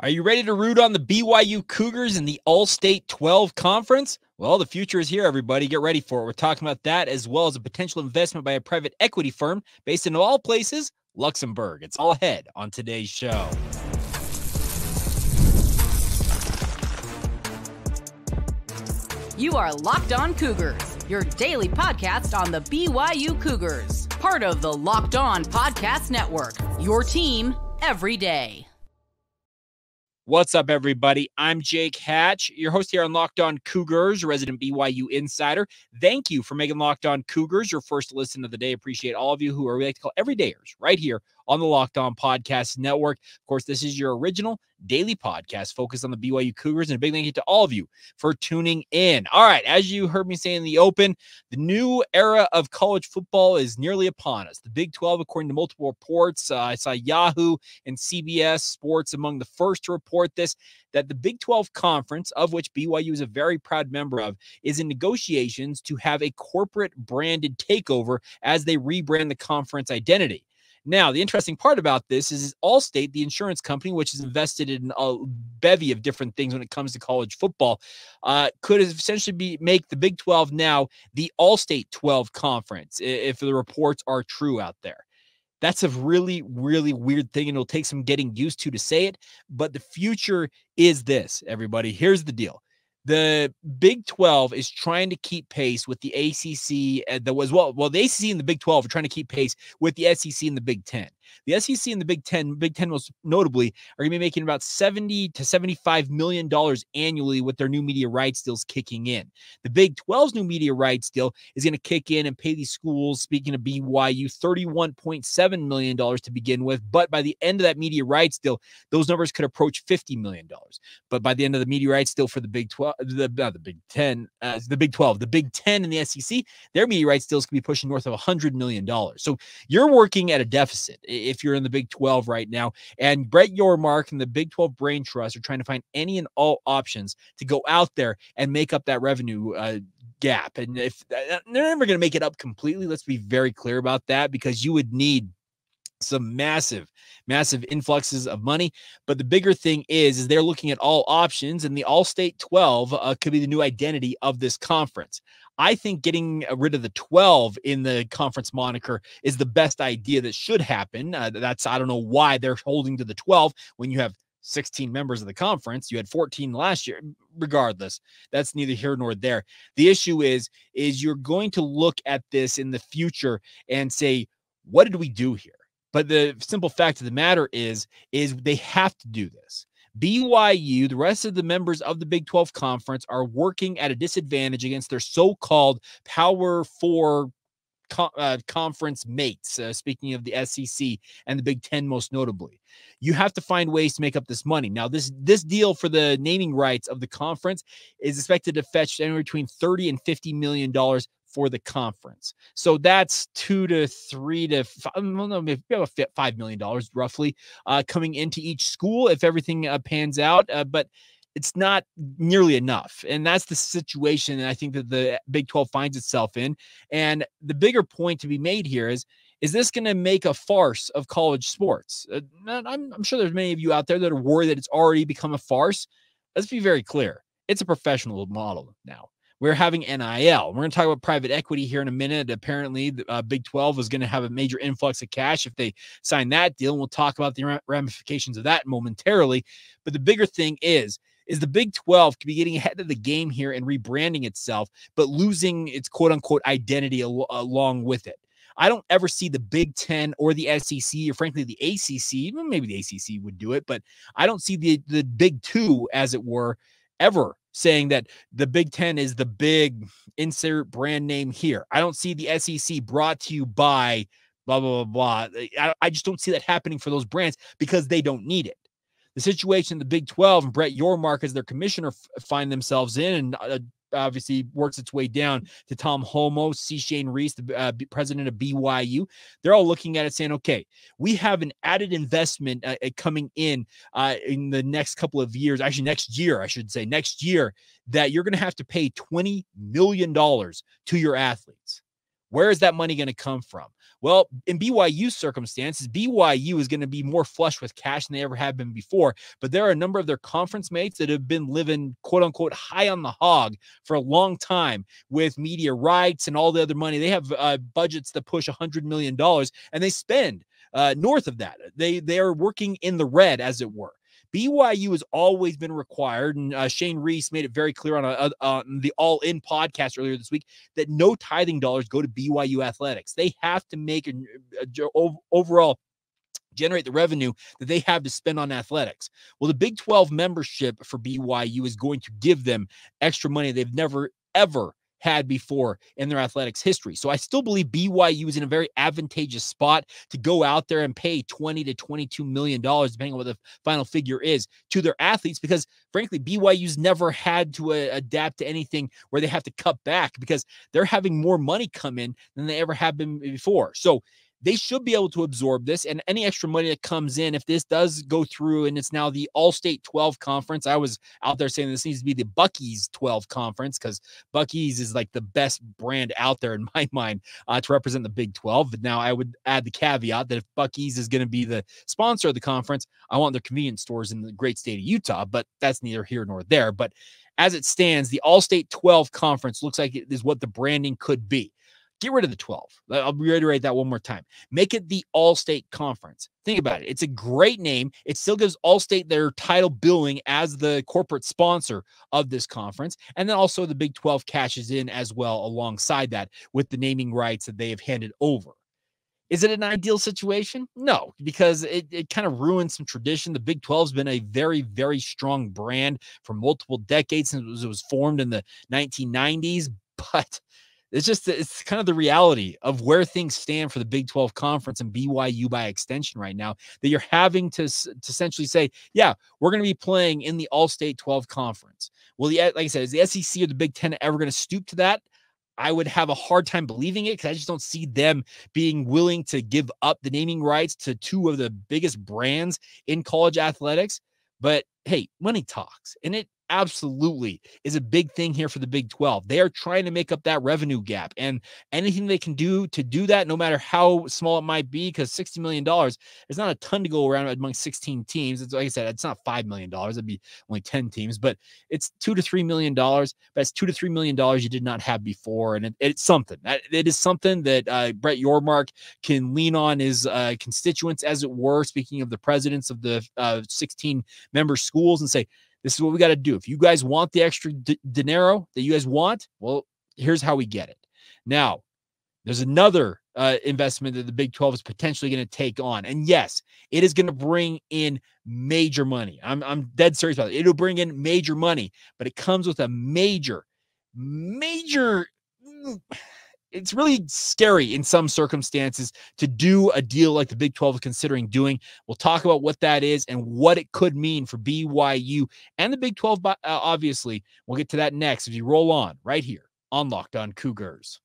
Are you ready to root on the BYU Cougars in the All-State 12 Conference? Well, the future is here, everybody. Get ready for it. We're talking about that as well as a potential investment by a private equity firm based in, of all places, Luxembourg. It's all ahead on today's show. You are Locked On Cougars, your daily podcast on the BYU Cougars. Part of the Locked On Podcast Network, your team every day. What's up, everybody? I'm Jake Hatch, your host here on Locked On Cougars, resident BYU insider. Thank you for making Locked On Cougars your first listen of the day. Appreciate all of you who are we like to call everydayers right here on the Locked On Podcast Network. Of course, this is your original daily podcast focused on the BYU Cougars, and a big thank you to all of you for tuning in. All right, as you heard me say in the open, the new era of college football is nearly upon us. The Big 12, according to multiple reports, I saw Yahoo and CBS Sports among the first to report this, that the Big 12 Conference, of which BYU is a very proud member of, is in negotiations to have a corporate branded takeover as they rebrand the conference identity. Now, the interesting part about this is Allstate, the insurance company, which is invested in a bevy of different things when it comes to college football, could essentially make the Big 12 now the Allstate 12 Conference, if the reports are true out there. That's a really, really weird thing, and it'll take some getting used to say it, but the future is this, everybody. Here's the deal. The Big 12 is trying to keep pace with the ACC the ACC and the Big 12 are trying to keep pace with the SEC and the Big 10. The SEC and the Big 10 most notably, are going to be making about $70 to $75 million annually with their new media rights deals kicking in. The Big 12's new media rights deal is going to kick in and pay these schools, speaking of BYU, $31.7 million to begin with. But by the end of that media rights deal, those numbers could approach $50 million. But by the end of the media rights deal for the Big 12, the Big 10 and the SEC, their media rights deals could be pushing north of $100 million. So you're working at a deficit if you're in the Big 12 right now. And Brett Yormark and the Big 12 Brain Trust are trying to find any and all options to go out there and make up that revenue gap. And if they're never going to make it up completely, let's be very clear about that, because you would need some massive influxes of money. But the bigger thing is they're looking at all options, and the All-State 12 could be the new identity of this conference. I think getting rid of the 12 in the conference moniker is the best idea that should happen. I don't know why they're holding to the 12 when you have 16 members of the conference. You had 14 last year. Regardless, that's neither here nor there. The issue is you're going to look at this in the future and say, what did we do here? But the simple fact of the matter is they have to do this. BYU, the rest of the members of the Big 12 Conference, are working at a disadvantage against their so-called Power 4 conference mates, speaking of the SEC and the Big 10 most notably. You have to find ways to make up this money. Now, this deal for the naming rights of the conference is expected to fetch anywhere between $30 and $50 million for the conference. So that's $2 to $3 to $5 million roughly coming into each school if everything pans out. But it's not nearly enough. And that's the situation that I think that the Big 12 finds itself in. And the bigger point to be made here is this going to make a farce of college sports? I'm sure there's many of you out there that are worried that it's already become a farce. Let's be very clear. It's a professional model now. We're having NIL. We're going to talk about private equity here in a minute. Apparently, the Big 12 is going to have a major influx of cash if they sign that deal. And we'll talk about the ramifications of that momentarily. But the bigger thing is the Big 12 could be getting ahead of the game here and rebranding itself, but losing its quote-unquote identity along with it. I don't ever see the Big 10 or the SEC or frankly the ACC, maybe the ACC would do it, but I don't see the Big 2, as it were, ever saying that the Big 10 is the big insert brand name here. I don't see the SEC brought to you by blah, blah, blah, blah. I just don't see that happening for those brands because they don't need it. The situation in the Big 12 and Brett Yormark as their commissioner find themselves in, and obviously works its way down to Tom Holmoe, C. Shane Reese, the president of BYU. They're all looking at it saying, okay, we have an added investment coming in the next couple of years, actually next year, that you're going to have to pay $20 million to your athletes. Where is that money going to come from? Well, in BYU's circumstances, BYU is going to be more flush with cash than they ever have been before. But there are a number of their conference mates that have been living, quote unquote, high on the hog for a long time with media rights and all the other money. They have budgets that push $100 million, and they spend north of that. They are working in the red, as it were. BYU has always been required, and Shane Reese made it very clear on the All In podcast earlier this week that no tithing dollars go to BYU athletics. They have to make overall generate the revenue that they have to spend on athletics. Well, the Big 12 membership for BYU is going to give them extra money they've never, ever had before in their athletics history. So I still believe BYU is in a very advantageous spot to go out there and pay $20 to $22 million, depending on what the final figure is, to their athletes, because frankly, BYU's never had to adapt to anything where they have to cut back because they're having more money come in than they ever have been before. So they should be able to absorb this, and any extra money that comes in, if this does go through and it's now the All-State 12 conference, I was out there saying this needs to be the Buc-ee's 12 conference because Buc-ee's is like the best brand out there in my mind to represent the Big 12. But now I would add the caveat that if Buc-ee's is going to be the sponsor of the conference, I want their convenience stores in the great state of Utah, but that's neither here nor there. But as it stands, the All-State 12 conference looks like it is what the branding could be. Get rid of the 12. I'll reiterate that one more time. Make it the All-State Conference. Think about it. It's a great name. It still gives All-State their title billing as the corporate sponsor of this conference. And then also the Big 12 cashes in as well alongside that with the naming rights that they have handed over. Is it an ideal situation? No, because it kind of ruins some tradition. The Big 12 has been a very, very strong brand for multiple decades since it was formed in the 1990s. But it's kind of the reality of where things stand for the Big 12 conference and BYU by extension right now, that you're having to essentially say, yeah, we're going to be playing in the All-State 12 conference. Well, like I said, is the SEC or the Big 10 ever going to stoop to that? I would have a hard time believing it because I just don't see them being willing to give up the naming rights to two of the biggest brands in college athletics. But hey, money talks, and it absolutely is a big thing here for the Big 12. They are trying to make up that revenue gap, and anything they can do to do that, no matter how small it might be, because $60 million is not a ton to go around among 16 teams. It's like I said, it's not $5 million. It'd be only 10 teams, but it's $2 to $3 million. That's $2 to $3 million you did not have before, and it's something. It is something that Brett Yormark can lean on his constituents, as it were, speaking of the presidents of the 16 member schools, and say, this is what we got to do. If you guys want the extra dinero that you guys want, well, here's how we get it. Now, there's another investment that the Big 12 is potentially going to take on. And yes, it is going to bring in major money. I'm dead serious about it. It'll bring in major money, but it comes with a major, it's really scary in some circumstances to do a deal like the Big 12 is considering doing. We'll talk about what that is and what it could mean for BYU and the Big 12, obviously. We'll get to that next as you roll on right here on Locked On Cougars.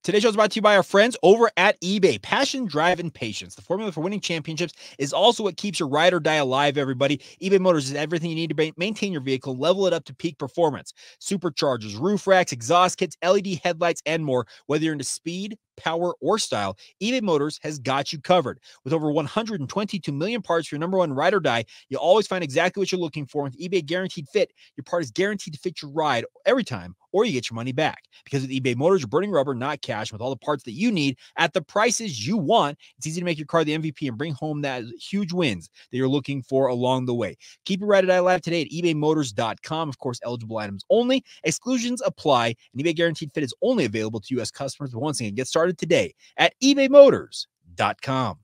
Today's show is brought to you by our friends over at eBay. Passion, drive, and patience. The formula for winning championships is also what keeps your ride or die alive, everybody. eBay Motors is everything you need to maintain your vehicle, level it up to peak performance. Superchargers, roof racks, exhaust kits, LED headlights, and more. Whether you're into speed, power, or style, eBay Motors has got you covered. With over 122 million parts for your number one ride or die, you'll always find exactly what you're looking for. With eBay Guaranteed Fit, your part is guaranteed to fit your ride every time, or you get your money back. Because with eBay Motors, you're burning rubber, not cash. With all the parts that you need at the prices you want, it's easy to make your car the MVP and bring home that huge wins that you're looking for along the way. Keep your ride or die alive today at ebaymotors.com. Of course, eligible items only. Exclusions apply, and eBay Guaranteed Fit is only available to U.S. customers. But once again, get started today at ebaymotors.com.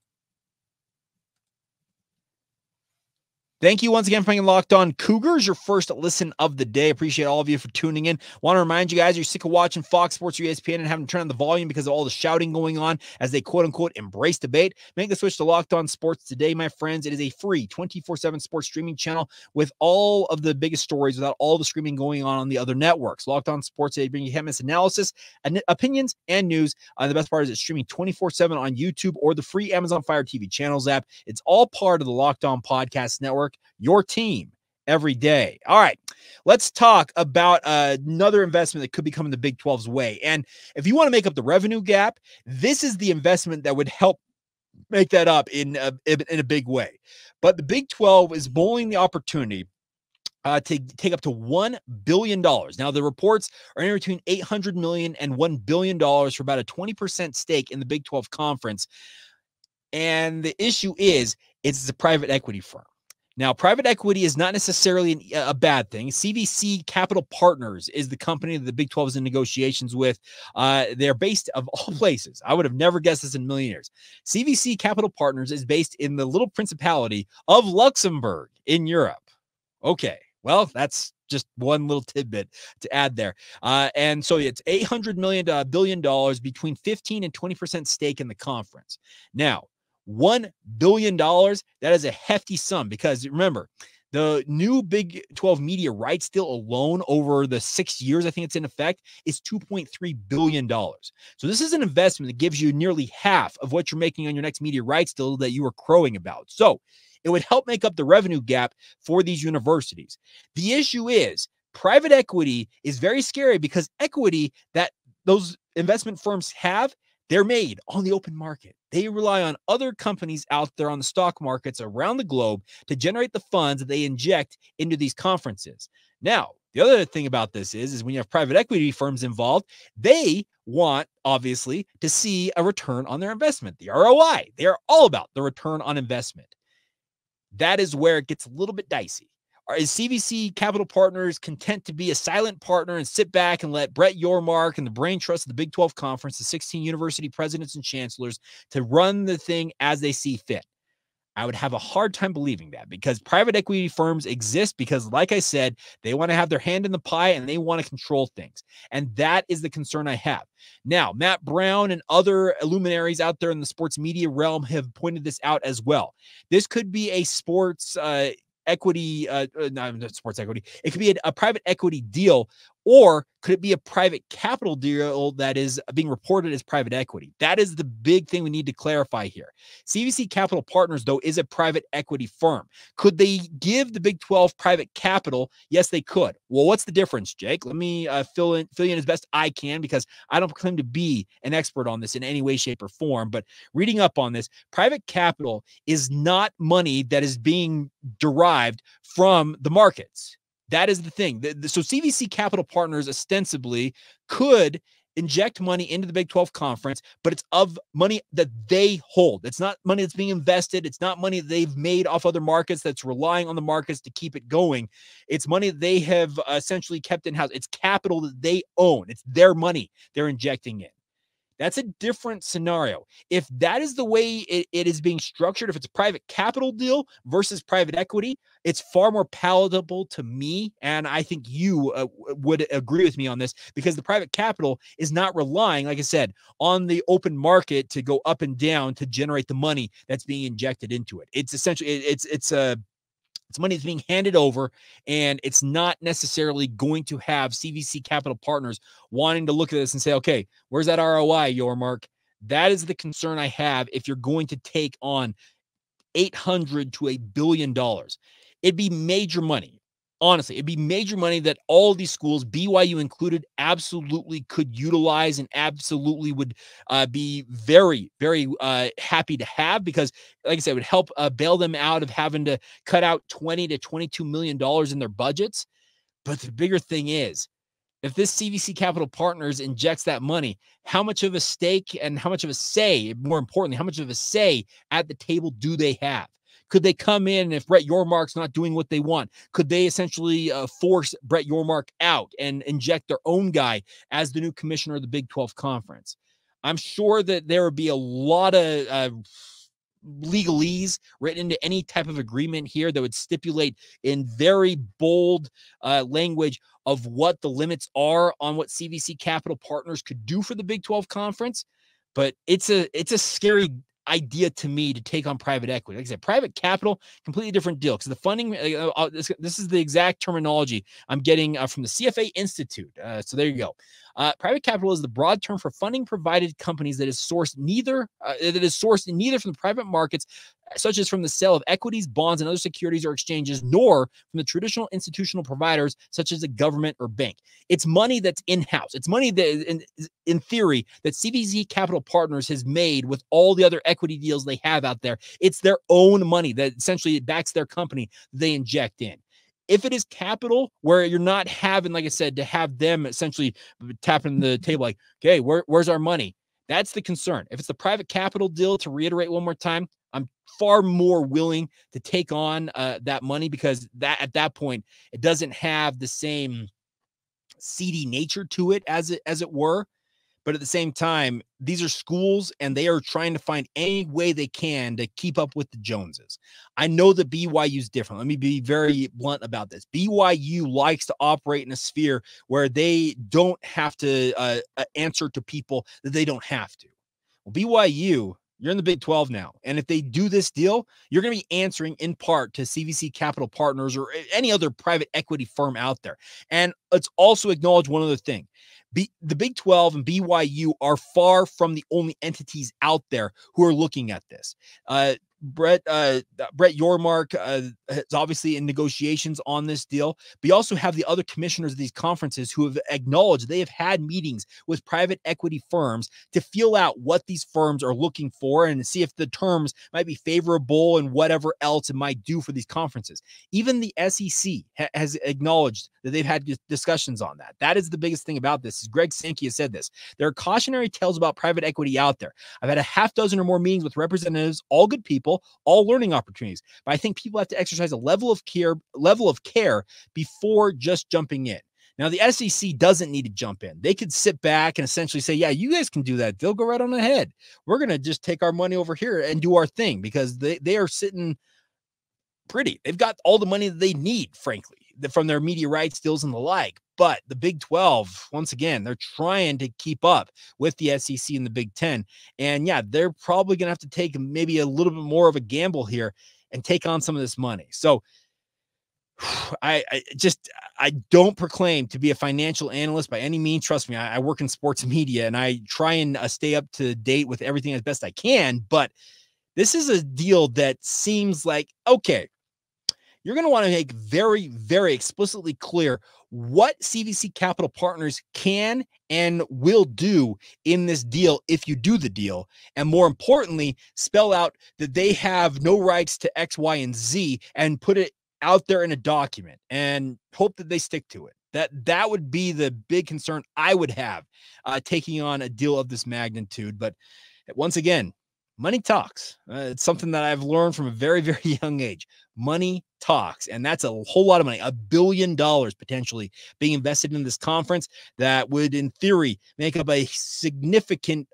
Thank you once again for being Locked On Cougars, your first listen of the day. Appreciate all of you for tuning in. Want to remind you guys, you're sick of watching Fox Sports or ESPN and having to turn on the volume because of all the shouting going on as they quote-unquote embrace debate. Make the switch to Locked On Sports today, my friends. It is a free 24/7 sports streaming channel with all of the biggest stories without all the screaming going on the other networks. Locked On Sports today, bringing you hemless analysis, opinions, and news. The best part is it's streaming 24/7 on YouTube or the free Amazon Fire TV channels app. It's all part of the Locked On Podcast Network. Your team every day. All right. let's talk about another investment that could be coming the Big 12's way. And if you want to make up the revenue gap, this is the investment that would help make that up in a big way. But the Big 12 is bowling the opportunity to take up to $1 billion. Now, the reports are in between $800 million and $1 billion for about a 20% stake in the Big 12 conference. And the issue is, it's a private equity firm. Now, private equity is not necessarily a bad thing. CVC Capital Partners is the company that the Big 12 is in negotiations with. They're based, of all places, I would have never guessed this in a million years. CVC Capital Partners is based in the little principality of Luxembourg in Europe. Okay. Well, that's just one little tidbit to add there. And so it's $800 million to $1 billion between 15 and 20% stake in the conference. Now, $1 billion, that is a hefty sum because remember, the new Big 12 media rights deal alone over the 6 years, I think it's in effect, is $2.3 billion. So this is an investment that gives you nearly half of what you're making on your next media rights deal that you were crowing about. So it would help make up the revenue gap for these universities. The issue is private equity is very scary because equity that those investment firms have, they're made on the open market. They rely on other companies out there on the stock markets around the globe to generate the funds that they inject into these conferences. Now, the other thing about this is when you have private equity firms involved, they want, obviously, to see a return on their investment, the ROI. They are all about the return on investment. That is where it gets a little bit dicey. Is CVC Capital Partners content to be a silent partner and sit back and let Brett Yormark and the brain trust of the Big 12 Conference, the 16 university presidents and chancellors, to run the thing as they see fit? I would have a hard time believing that because private equity firms exist because, like I said, they want to have their hand in the pie and they want to control things. And that is the concern I have. Now, Matt Brown and other luminaries out there in the sports media realm have pointed this out as well. This could be a sports equity, not sports equity. It could be a private equity deal, or could it be a private capital deal that is being reported as private equity? That is the big thing we need to clarify here. CVC Capital Partners, though, is a private equity firm. Could they give the Big 12 private capital? Yes, they could. Well, what's the difference, Jake? Let me fill in as best I can because I don't claim to be an expert on this in any way, shape, or form. But reading up on this, private capital is not money that is being derived from the markets. That is the thing. So CVC Capital Partners ostensibly could inject money into the Big 12 Conference, but it's of money that they hold. It's not money that's being invested. It's not money that they've made off other markets that's relying on the markets to keep it going. It's money that they have essentially kept in-house. It's capital that they own. It's their money they're injecting in. That's a different scenario. If that is the way it is being structured, if it's a private capital deal versus private equity, it's far more palatable to me. And I think you would agree with me on this because the private capital is not relying, like I said, on the open market to go up and down to generate the money that's being injected into it. It's essentially, it's money that's being handed over, and it's not necessarily going to have CVC Capital Partners wanting to look at this and say, okay, where's that ROI, Yormark? That is the concern I have if you're going to take on $800 to $1 billion. It'd be major money. Honestly, it'd be major money that all these schools, BYU included, absolutely could utilize and absolutely would be very, very happy to have because, like I said, it would help bail them out of having to cut out $20 to $22 million in their budgets. But the bigger thing is, if this CVC Capital Partners injects that money, how much of a stake and how much of a say, more importantly, how much of a say at the table do they have? Could they come in if Brett Yormark's not doing what they want? Could they essentially force Brett Yormark out and inject their own guy as the new commissioner of the Big 12 Conference? I'm sure that there would be a lot of legalese written into any type of agreement here that would stipulate in very bold language of what the limits are on what CVC Capital Partners could do for the Big 12 Conference. But it's a scary idea to me to take on private equity. Like I said, private capital, completely different deal because the funding, this is the exact terminology I'm getting from the CFA Institute. So there you go. Private capital is the broad term for funding provided companies that is sourced neither from the private markets, such as from the sale of equities, bonds, and other securities or exchanges, nor from the traditional institutional providers, such as a government or bank. It's money that's in-house. It's money that, in theory, that CVC Capital Partners has made with all the other equity deals they have out there. It's their own money that essentially backs their company they inject in. If it is capital where you're not having, like I said, to have them essentially tapping the table like, okay, where's our money? That's the concern. If it's the private capital deal, to reiterate one more time, I'm far more willing to take on that money, because that at that point, it doesn't have the same seedy nature to it as it were. But at the same time, these are schools and they are trying to find any way they can to keep up with the Joneses. I know that BYU is different. Let me be very blunt about this. BYU likes to operate in a sphere where they don't have to answer to people that they don't have to. Well, BYU, you're in the Big 12 now. And if they do this deal, you're going to be answering in part to CVC Capital Partners or any other private equity firm out there. And let's also acknowledge one other thing. The Big 12 and BYU are far from the only entities out there who are looking at this. Brett Yormark is obviously in negotiations on this deal. But you also have the other commissioners of these conferences who have acknowledged they have had meetings with private equity firms to feel out what these firms are looking for and see if the terms might be favorable and whatever else it might do for these conferences. Even the SEC has acknowledged that they've had discussions on that. That is the biggest thing about this. Greg Sankey has said this. There are cautionary tales about private equity out there. I've had a half dozen or more meetings with representatives, all good people, all learning opportunities. But I think people have to exercise a level of care before just jumping in. Now, the SEC doesn't need to jump in. They could sit back and essentially say, yeah, you guys can do that. They'll go right on ahead. We're going to just take our money over here and do our thing, because they are sitting pretty. They've got all the money that they need, frankly, from their media rights deals and the like. But the Big 12, once again, they're trying to keep up with the SEC and the Big 10. And yeah, they're probably going to have to take maybe a little bit more of a gamble here and take on some of this money. So I don't proclaim to be a financial analyst by any means. Trust me, I work in sports media and I try and stay up to date with everything as best I can. But this is a deal that seems like, okay, you're going to want to make very, very explicitly clear what CVC Capital Partners can and will do in this deal if you do the deal. And more importantly, spell out that they have no rights to X, Y, and Z, and put it out there in a document and hope that they stick to it. That would be the big concern I would have taking on a deal of this magnitude. But once again, money talks. It's something that I've learned from a very, very young age. Money talks. And that's a whole lot of money, $1 billion potentially being invested in this conference that would, in theory, make up a significant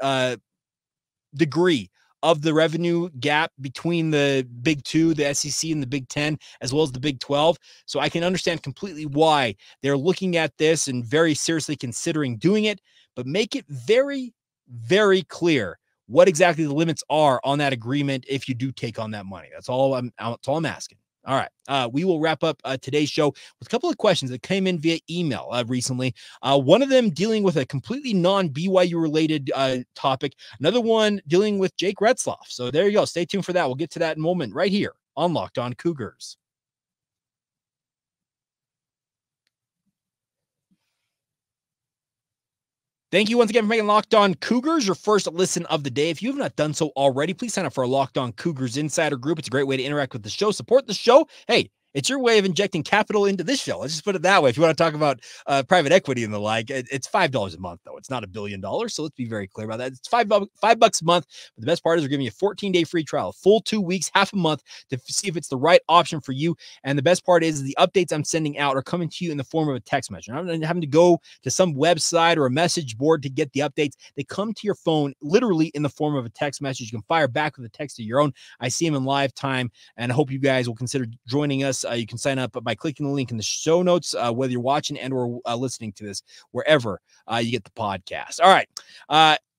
degree of the revenue gap between the Big 2, the SEC, and the Big 10, as well as the Big 12. So I can understand completely why they're looking at this and very seriously considering doing it, but make it very, very clear what exactly the limits are on that agreement if you do take on that money. That's all I'm asking. All right. We will wrap up today's show with a couple of questions that came in via email recently. One of them dealing with a completely non-BYU related topic. Another one dealing with Jake Retzlaff. So there you go. Stay tuned for that. We'll get to that in a moment right here on Locked On Cougars. Thank you once again for making Locked On Cougars your first listen of the day. If you have not done so already, please sign up for our Locked On Cougars Insider group. It's a great way to interact with the show, support the show. Hey, it's your way of injecting capital into this show. Let's just put it that way. If you want to talk about private equity and the like, it's $5 a month, though. It's not $1 billion. So let's be very clear about that. It's $5 a month. But the best part is we're giving you a 14-day free trial, a full 2 weeks, half a month to see if it's the right option for you. And the best part is the updates I'm sending out are coming to you in the form of a text message. I'm not having to go to some website or a message board to get the updates. They come to your phone literally in the form of a text message. You can fire back with a text of your own. I see them in live time, and I hope you guys will consider joining us. You can sign up by clicking the link in the show notes, whether you're watching and or listening to this, wherever you get the podcast. All right.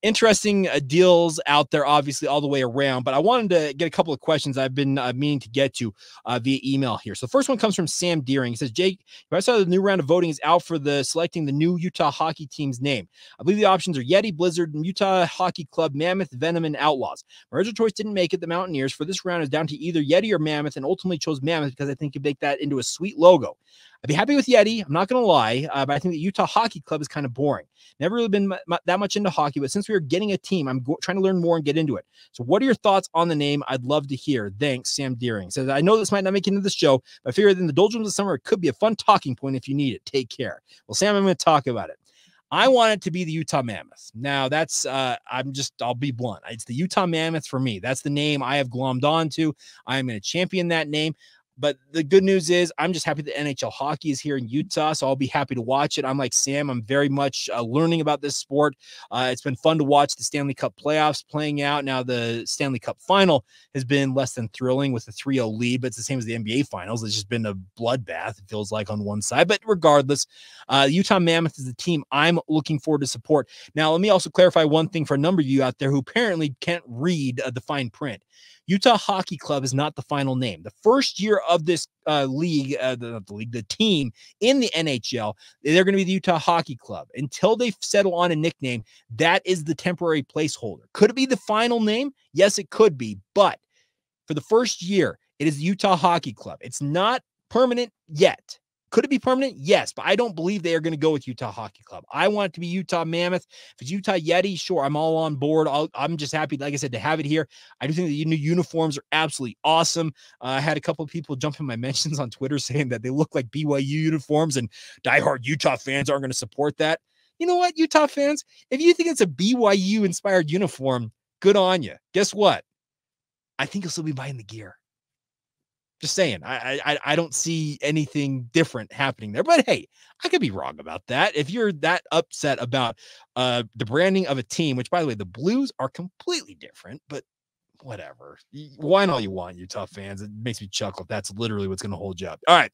interesting deals out there, obviously, all the way around. But I wanted to get a couple of questions I've been meaning to get to via email here. So the first one comes from Sam Deering. He says, Jake, I saw the new round of voting is out for the selecting the new Utah hockey team's name. I believe the options are Yeti, Blizzard, Utah Hockey Club, Mammoth, Venom, and Outlaws. My original choice didn't make it. The Mountaineers for this round is down to either Yeti or Mammoth, and ultimately chose Mammoth because I think you make that into a sweet logo. I'd be happy with Yeti. I'm not going to lie, but I think the Utah Hockey Club is kind of boring. Never really been that much into hockey, but since we are getting a team, I'm trying to learn more and get into it. So what are your thoughts on the name? I'd love to hear. Thanks, Sam Deering. Says, I know this might not make it into the show, but I figure in the doldrums of summer, it could be a fun talking point if you need it. Take care. Well, Sam, I'm going to talk about it. I want it to be the Utah Mammoth. Now, that's, I'll be blunt. It's the Utah Mammoth for me. That's the name I have glommed onto. I'm going to champion that name. But the good news is I'm just happy that NHL hockey is here in Utah, so I'll be happy to watch it. I'm like Sam. I'm very much learning about this sport. It's been fun to watch the Stanley Cup playoffs playing out. Now the Stanley Cup final has been less than thrilling with a 3-0 lead, but it's the same as the NBA finals. It's just been a bloodbath, it feels like, on one side. But regardless, Utah Mammoth is the team I'm looking forward to support. Now, let me also clarify one thing for a number of you out there who apparently can't read the fine print. Utah Hockey Club is not the final name. The first year of this the team in the NHL, they're going to be the Utah Hockey Club. Until they settle on a nickname, that is the temporary placeholder. Could it be the final name? Yes, it could be. But for the first year, it is the Utah Hockey Club. It's not permanent yet. Could it be permanent? Yes, but I don't believe they are going to go with Utah Hockey Club. I want it to be Utah Mammoth. If it's Utah Yeti, sure, I'm all on board. I'm just happy, like I said, to have it here. I do think the new uniforms are absolutely awesome. I had a couple of people jump in my mentions on Twitter saying that they look like BYU uniforms, and diehard Utah fans aren't going to support that. You know what, Utah fans? If you think it's a BYU-inspired uniform, good on you. Guess what? I think you'll still be buying the gear. Just saying, I don't see anything different happening there. But hey, I could be wrong about that. If you're that upset about the branding of a team, which, by the way, the Blues are completely different, but whatever. Whine all you want, Utah fans. It makes me chuckle. That's literally what's going to hold you up. All right.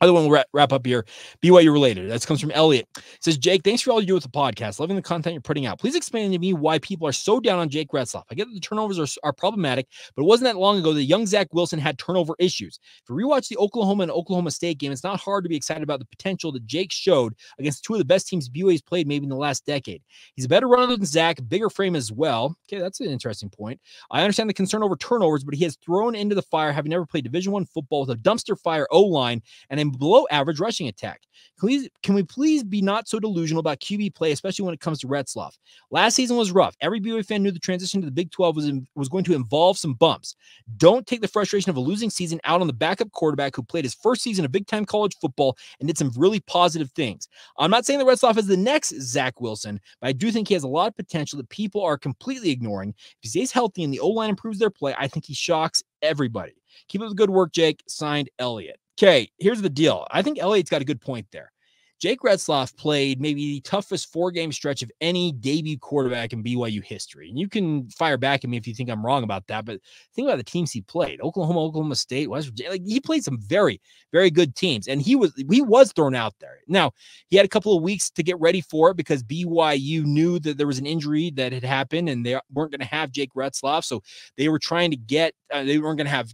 Other one we'll wrap up here. BYU related. That comes from Elliot. It says, Jake, thanks for all you do with the podcast. Loving the content you're putting out. Please explain to me why people are so down on Jake Retzlaff. I get that the turnovers are problematic, but it wasn't that long ago that young Zach Wilson had turnover issues. If you rewatch the Oklahoma and Oklahoma State game, it's not hard to be excited about the potential that Jake showed against two of the best teams BYU's played maybe in the last decade. He's a better runner than Zach, bigger frame as well. Okay, that's an interesting point. I understand the concern over turnovers, but he has thrown into the fire, having never played Division I football with a dumpster fire O-line and a below average rushing attack. Can we please be not so delusional about QB play, especially when it comes to Retzlaff? Last season was rough. Every BYU fan knew the transition to the Big 12 was going to involve some bumps. Don't take the frustration of a losing season out on the backup quarterback who played his first season of big-time college football and did some really positive things. I'm not saying that Retzlaff is the next Zach Wilson, but I do think he has a lot of potential that people are completely ignoring. If he stays healthy and the O-line improves their play, I think he shocks everybody. Keep up the good work, Jake. Signed, Elliot. Okay, here's the deal. I think Elliot's got a good point there. Jake Retzlaff played maybe the toughest four-game stretch of any debut quarterback in BYU history. And you can fire back at me if you think I'm wrong about that, but think about the teams he played. Oklahoma State, West Virginia. Like, he played some very, very good teams, and he was thrown out there. Now, he had a couple of weeks to get ready for it because BYU knew that there was an injury that had happened, and they weren't going to have Jake Retzlaff, so they were trying to get they weren't going to have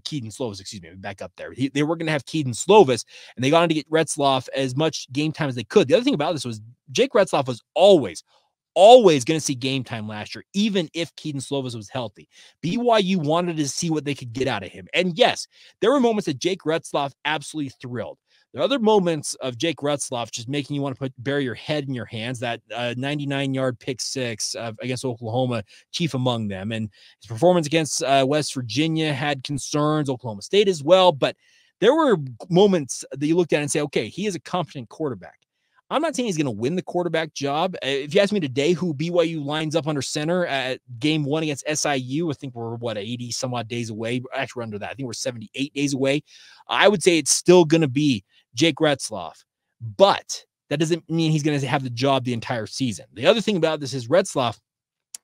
Keaton Slovis, excuse me, back up there. They were going to have Keaton Slovis, and they got on to get Retzlaff as much game time as they could. The other thing about this was Jake Retzlaff was always going to see game time last year, even if Keaton Slovis was healthy. BYU wanted to see what they could get out of him. And yes, there were moments that Jake Retzlaff absolutely thrilled. There are other moments of Jake Retzlaff just making you want to bury your head in your hands. That 99-yard pick six against Oklahoma, chief among them. And his performance against West Virginia had concerns, Oklahoma State as well. But there were moments that you looked at and say, okay, he is a competent quarterback. I'm not saying he's going to win the quarterback job. If you ask me today who BYU lines up under center at game one against SIU, I think we're, 80 some odd days away. Actually, we're under that. I think we're 78 days away. I would say it's still going to be Jake Retzlaff, but that doesn't mean he's going to have the job the entire season. The other thing about this is Retzlaff,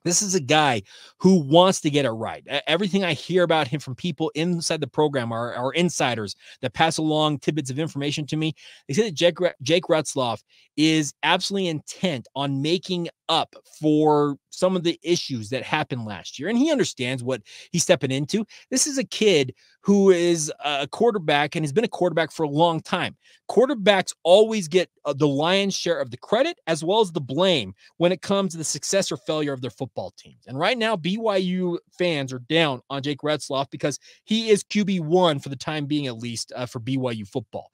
this is a guy who wants to get it right. Everything I hear about him from people inside the program are insiders that pass along tidbits of information to me. They say that Jake Retzlaff is absolutely intent on making up for some of the issues that happened last year. And he understands what he's stepping into. This is a kid who is a quarterback and has been a quarterback for a long time. Quarterbacks always get the lion's share of the credit as well as the blame when it comes to the success or failure of their football teams. And right now, BYU fans are down on Jake Retzlaff because he is QB1 for the time being, at least for BYU football.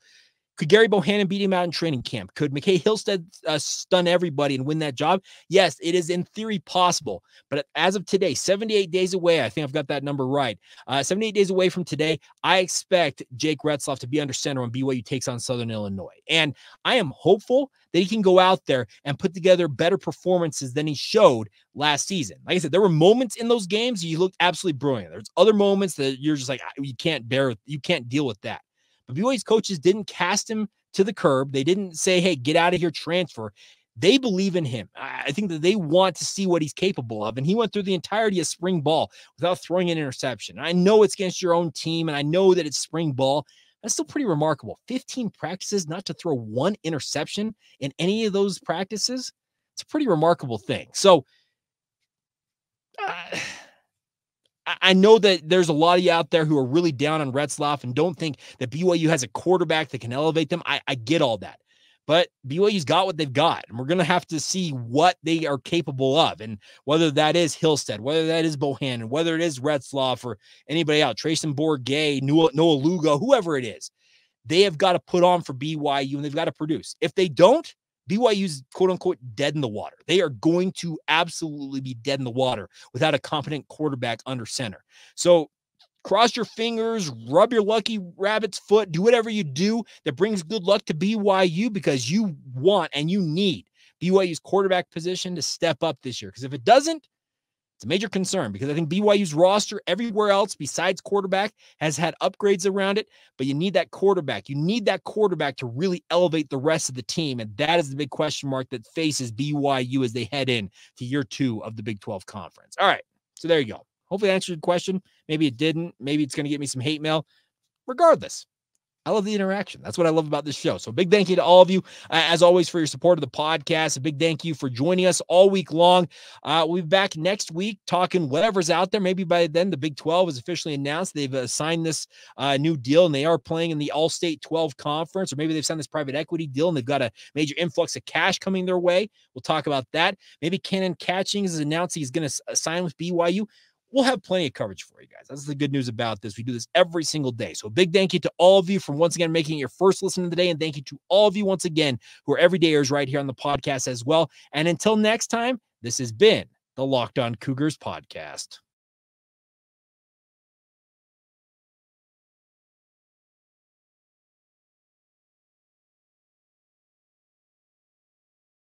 Could Gerry Bohanon beat him out in training camp? Could McCae Hillstead stun everybody and win that job? Yes, it is in theory possible. But as of today, 78 days away, I think I've got that number right. 78 days away from today, I expect Jake Retzlaff to be under center when BYU takes on Southern Illinois. And I am hopeful that he can go out there and put together better performances than he showed last season. Like I said, there were moments in those games you looked absolutely brilliant. There's other moments that you're just like, you can't deal with that. But BYU's coaches didn't cast him to the curb. They didn't say, hey, get out of here, transfer. They believe in him. I think that they want to see what he's capable of. And he went through the entirety of spring ball without throwing an interception. I know it's against your own team, and I know that it's spring ball. That's still pretty remarkable. 15 practices not to throw one interception in any of those practices. It's a pretty remarkable thing. So I know that there's a lot of you out there who are really down on Retzlaff and don't think that BYU has a quarterback that can elevate them. I get all that. But BYU's got what they've got, and we're going to have to see what they are capable of, and whether that is Hillstead, whether that is Bohanon, whether it is Retzlaff or anybody else, Trayson Bourget, Noah Lugo, whoever it is, they have got to put on for BYU, and they've got to produce. If they don't, BYU's quote-unquote dead in the water. They are going to absolutely be dead in the water without a competent quarterback under center. So cross your fingers, rub your lucky rabbit's foot, do whatever you do that brings good luck to BYU, because you want and you need BYU's quarterback position to step up this year. Because if it doesn't, it's a major concern, because I think BYU's roster everywhere else besides quarterback has had upgrades around it, but you need that quarterback. You need that quarterback to really elevate the rest of the team, and that is the big question mark that faces BYU as they head in to year 2 of the Big 12 Conference. All right, so there you go. Hopefully I answered the question. Maybe it didn't. Maybe it's going to get me some hate mail. Regardless, I love the interaction. That's what I love about this show. So big thank you to all of you, as always, for your support of the podcast. A big thank you for joining us all week long. We'll be back next week talking whatever's out there. Maybe by then the Big 12 is officially announced. They've signed this new deal, and they are playing in the All-State 12 Conference, or maybe they've signed this private equity deal, and they've got a major influx of cash coming their way. We'll talk about that. Maybe Cannon Catchings has announced he's going to sign with BYU. We'll have plenty of coverage for you guys. That's the good news about this. We do this every single day. So a big thank you to all of you for once again making it your first listen of the day. And thank you to all of you once again who are everydayers right here on the podcast as well. And until next time, this has been the Locked On Cougars podcast.